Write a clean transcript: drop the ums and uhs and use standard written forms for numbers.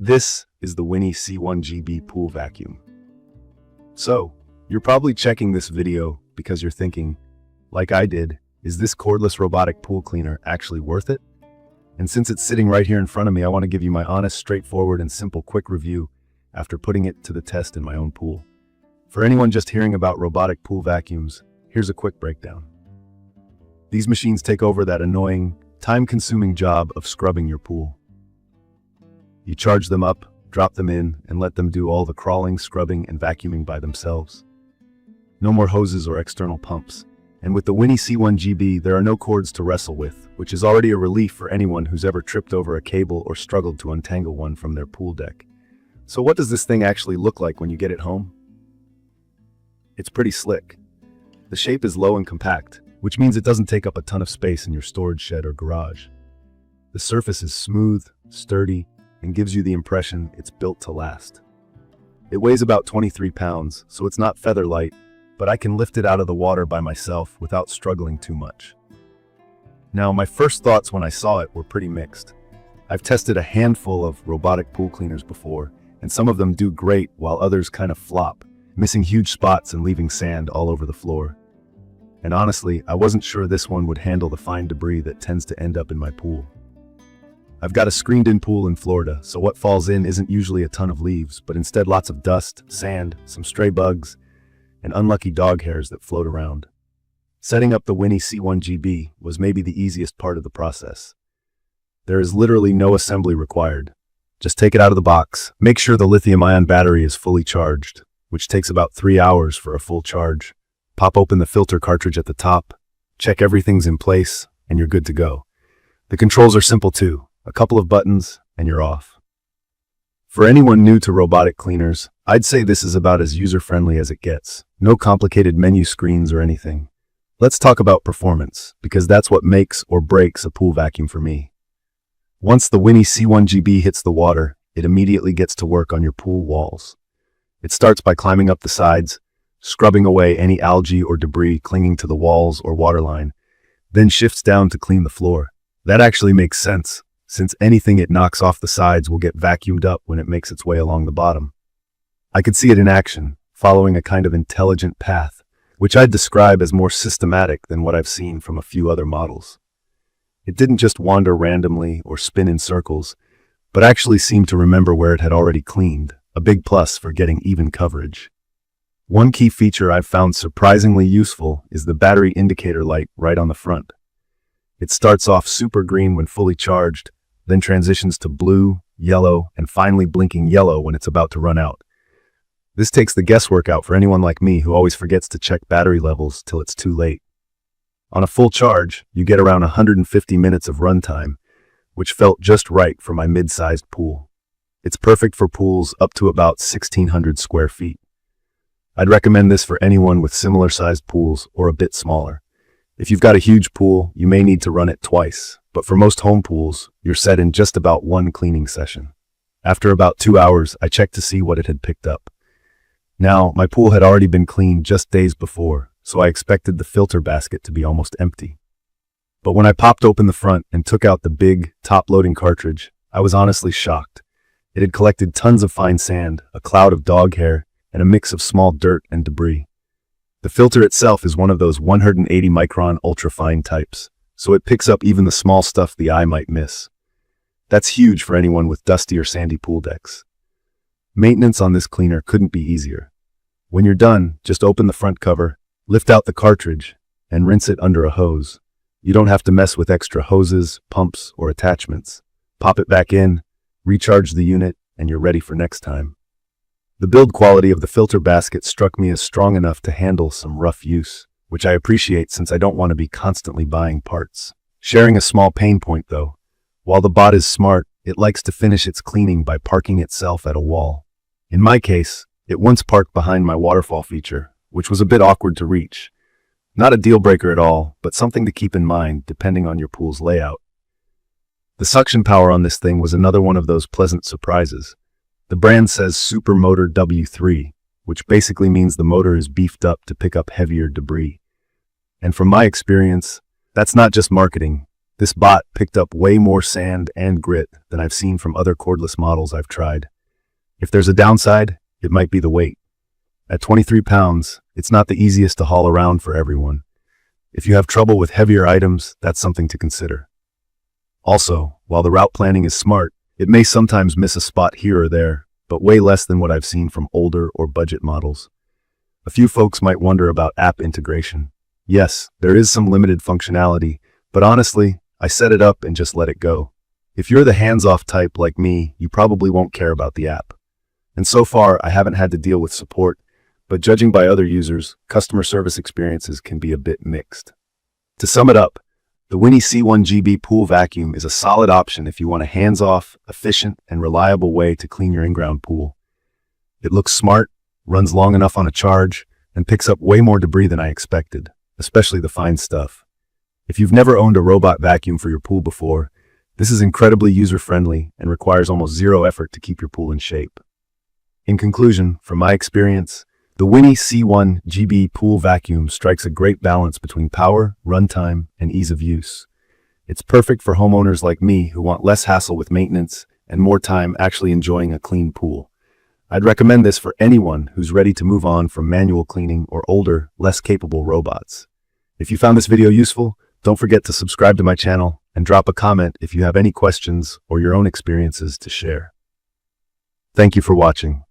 This is the WINNY C1-GB pool vacuum. So, you're probably checking this video because you're thinking, like I did, is this cordless robotic pool cleaner actually worth it? And since it's sitting right here in front of me, I want to give you my honest, straightforward, and simple quick review after putting it to the test in my own pool. For anyone just hearing about robotic pool vacuums, here's a quick breakdown. These machines take over that annoying, time-consuming job of scrubbing your pool. You charge them up, drop them in, and let them do all the crawling, scrubbing, and vacuuming by themselves. No more hoses or external pumps. And with the WINNY C1-GB, there are no cords to wrestle with, which is already a relief for anyone who's ever tripped over a cable or struggled to untangle one from their pool deck. So what does this thing actually look like when you get it home? It's pretty slick. The shape is low and compact, which means it doesn't take up a ton of space in your storage shed or garage. The surface is smooth, sturdy, and gives you the impression it's built to last. It weighs about 23 pounds, so it's not feather light, but I can lift it out of the water by myself without struggling too much. Now, my first thoughts when I saw it were pretty mixed. I've tested a handful of robotic pool cleaners before, and some of them do great while others kind of flop, missing huge spots and leaving sand all over the floor. And honestly, I wasn't sure this one would handle the fine debris that tends to end up in my pool. I've got a screened-in pool in Florida, so what falls in isn't usually a ton of leaves, but instead lots of dust, sand, some stray bugs, and unlucky dog hairs that float around. Setting up the WINNY C1-GB was maybe the easiest part of the process. There is literally no assembly required. Just take it out of the box, make sure the lithium-ion battery is fully charged, which takes about 3 hours for a full charge. Pop open the filter cartridge at the top, check everything's in place, and you're good to go. The controls are simple too. A couple of buttons, and you're off. For anyone new to robotic cleaners, I'd say this is about as user-friendly as it gets. No complicated menu screens or anything. Let's talk about performance, because that's what makes or breaks a pool vacuum for me. Once the WINNY C1-GB hits the water, it immediately gets to work on your pool walls. It starts by climbing up the sides, scrubbing away any algae or debris clinging to the walls or waterline, then shifts down to clean the floor. That actually makes sense, since anything it knocks off the sides will get vacuumed up when it makes its way along the bottom. I could see it in action, following a kind of intelligent path, which I'd describe as more systematic than what I've seen from a few other models. It didn't just wander randomly or spin in circles, but actually seemed to remember where it had already cleaned, a big plus for getting even coverage. One key feature I've found surprisingly useful is the battery indicator light right on the front. It starts off super green when fully charged, then transitions to blue, yellow, and finally blinking yellow when it's about to run out. This takes the guesswork out for anyone like me who always forgets to check battery levels till it's too late. On a full charge, you get around 150 minutes of runtime, which felt just right for my mid-sized pool. It's perfect for pools up to about 1,600 square feet. I'd recommend this for anyone with similar-sized pools or a bit smaller. If you've got a huge pool, you may need to run it twice, but for most home pools, you're set in just about one cleaning session. After about 2 hours, I checked to see what it had picked up. Now, my pool had already been cleaned just days before, so I expected the filter basket to be almost empty. But when I popped open the front and took out the big, top-loading cartridge, I was honestly shocked. It had collected tons of fine sand, a cloud of dog hair, and a mix of small dirt and debris. The filter itself is one of those 180-micron ultrafine types, so it picks up even the small stuff the eye might miss. That's huge for anyone with dusty or sandy pool decks. Maintenance on this cleaner couldn't be easier. When you're done, just open the front cover, lift out the cartridge, and rinse it under a hose. You don't have to mess with extra hoses, pumps, or attachments. Pop it back in, recharge the unit, and you're ready for next time. The build quality of the filter basket struck me as strong enough to handle some rough use, which I appreciate since I don't want to be constantly buying parts. Sharing a small pain point though, while the bot is smart, it likes to finish its cleaning by parking itself at a wall. In my case, it once parked behind my waterfall feature, which was a bit awkward to reach. Not a deal breaker at all, but something to keep in mind depending on your pool's layout. The suction power on this thing was another one of those pleasant surprises. The brand says Super Motor W3, which basically means the motor is beefed up to pick up heavier debris. And from my experience, that's not just marketing, This bot picked up way more sand and grit than I've seen from other cordless models I've tried. If there's a downside, it might be the weight. At 23 pounds, it's not the easiest to haul around for everyone. If you have trouble with heavier items, that's something to consider. Also, while the route planning is smart, it may sometimes miss a spot here or there, but way less than what I've seen from older or budget models. A few folks might wonder about app integration. Yes, there is some limited functionality, but honestly, I set it up and just let it go. If you're the hands-off type like me, you probably won't care about the app. And so far, I haven't had to deal with support, but judging by other users, customer service experiences can be a bit mixed. To sum it up, the WINNY C1-GB pool vacuum is a solid option if you want a hands-off, efficient, and reliable way to clean your in-ground pool. It looks smart, runs long enough on a charge, and picks up way more debris than I expected, especially the fine stuff. If you've never owned a robot vacuum for your pool before, this is incredibly user-friendly and requires almost zero effort to keep your pool in shape. In conclusion, from my experience, the WINNY C1-GB pool vacuum strikes a great balance between power, runtime, and ease of use. It's perfect for homeowners like me who want less hassle with maintenance and more time actually enjoying a clean pool. I'd recommend this for anyone who's ready to move on from manual cleaning or older, less capable robots. If you found this video useful, don't forget to subscribe to my channel and drop a comment if you have any questions or your own experiences to share. Thank you for watching.